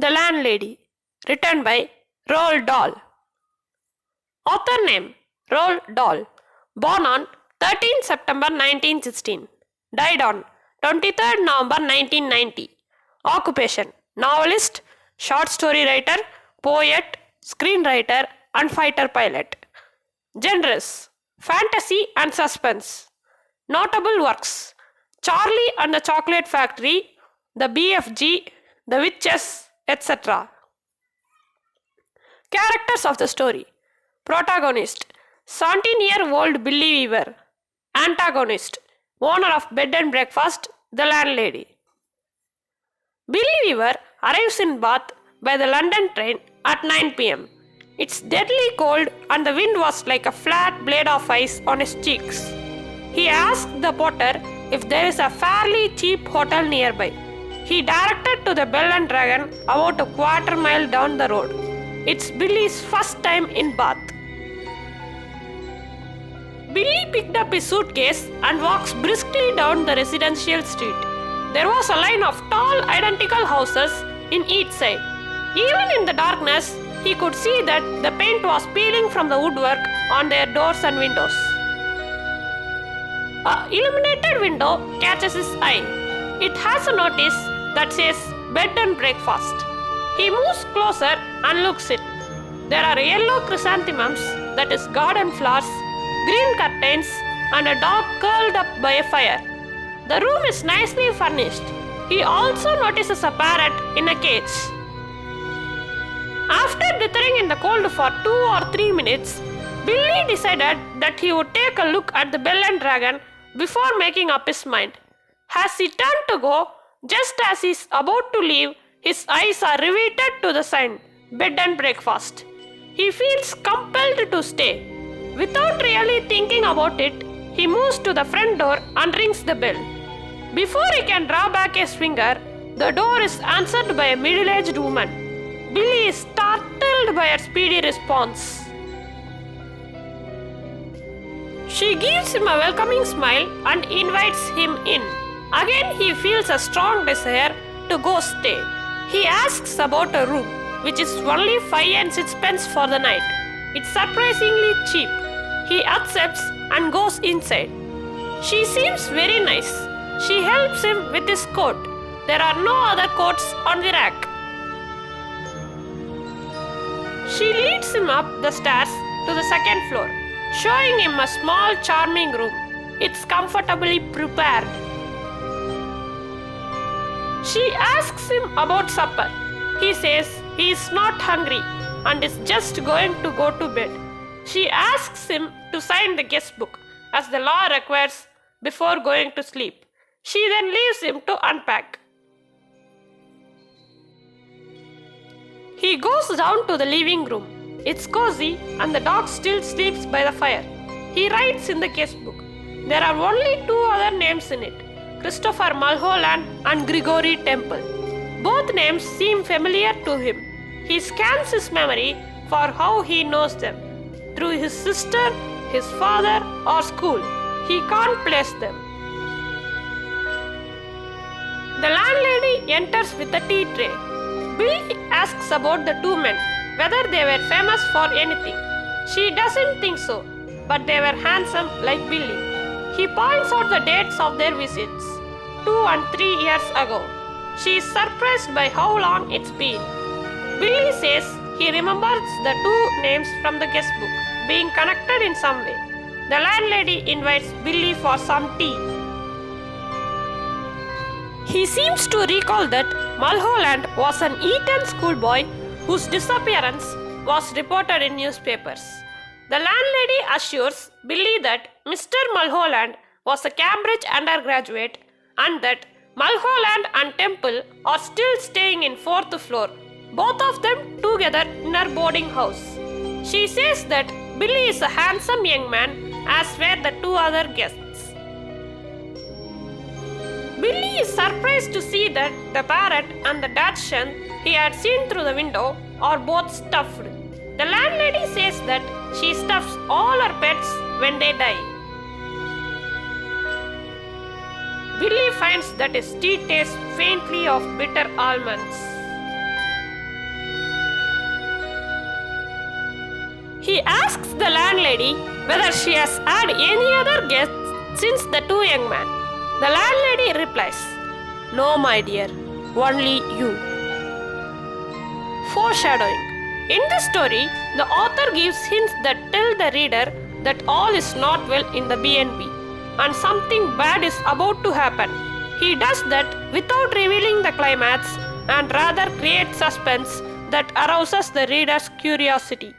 The Landlady, written by Roald Dahl. Author name Roald Dahl, born on 13 September 1916, died on 23rd November 1990. Occupation novelist, short story writer, poet, screenwriter, and fighter pilot. Genres fantasy and suspense. Notable works Charlie and the Chocolate Factory, The BFG, The Witches, etc. Characters of the story. Protagonist 17-year-old Billy Weaver. Antagonist owner of bed and breakfast, the landlady. Billy Weaver arrives in Bath by the London train at 9 pm. It's deadly cold and the wind was like a flat blade of ice on his cheeks. He asked the porter if there is a fairly cheap hotel nearby. He directed to the Bell and Dragon about a quarter mile down the road. It's Billy's first time in Bath. Billy picked up his suitcase and walks briskly down the residential street. There was a line of tall, identical houses in each side. Even in the darkness, he could see that the paint was peeling from the woodwork on their doors and windows. An illuminated window catches his eye. It has a notice that says bed and breakfast. He moves closer and looks in. There are yellow chrysanthemums, that is garden flowers, green curtains, and a dog curled up by a fire. The room is nicely furnished. He also notices a parrot in a cage. After dithering in the cold for 2 or 3 minutes, Billy decided that he would take a look at the Bell and Dragon before making up his mind. As he turned to go, just as he is about to leave, his eyes are riveted to the sign, bed and breakfast. He feels compelled to stay. Without really thinking about it, he moves to the front door and rings the bell. Before he can draw back his finger, the door is answered by a middle-aged woman. Billy is startled by her speedy response. She gives him a welcoming smile and invites him in. Again, he feels a strong desire to go stay. He asks about a room, which is only 5 and 6 pence for the night. It's surprisingly cheap. He accepts and goes inside. She seems very nice. She helps him with his coat. There are no other coats on the rack. She leads him up the stairs to the second floor, showing him a small, charming room. It's comfortably prepared. She asks him about supper. He says he is not hungry and is just going to go to bed. She asks him to sign the guest book, as the law requires, before going to sleep. She then leaves him to unpack. He goes down to the living room. It's cozy and the dog still sleeps by the fire. He writes in the guest book. There are only 2 other names in it, Christopher Mulholland and Gregory Temple. Both names seem familiar to him. He scans his memory for how he knows them. Through his sister, his father, or school. He can't place them. The landlady enters with a tea tray. Billy asks about the 2 men, whether they were famous for anything. She doesn't think so, but they were handsome like Billy. He points out the dates of their visits, 2 and 3 years ago. She is surprised by how long it's been. Billy says he remembers the 2 names from the guest book, being connected in some way. The landlady invites Billy for some tea. He seems to recall that Mulholland was an Eton schoolboy whose disappearance was reported in newspapers. The landlady assures Billy that Mr. Mulholland was a Cambridge undergraduate and that Mulholland and Temple are still staying in 4th floor, both of them together in her boarding house. She says that Billy is a handsome young man, as were the 2 other guests. Billy is surprised to see that the parrot and the Dachshund he had seen through the window are both stuffed. The landlady says that she stuffs all her pets when they die. Billy finds that his tea tastes faintly of bitter almonds. He asks the landlady whether she has had any other guests since the two young men. The landlady replies, "No, my dear, only you." Foreshadowing. In this story, the author gives hints that tell the reader that all is not well in the B&B and something bad is about to happen. He does that without revealing the climax and rather creates suspense that arouses the reader's curiosity.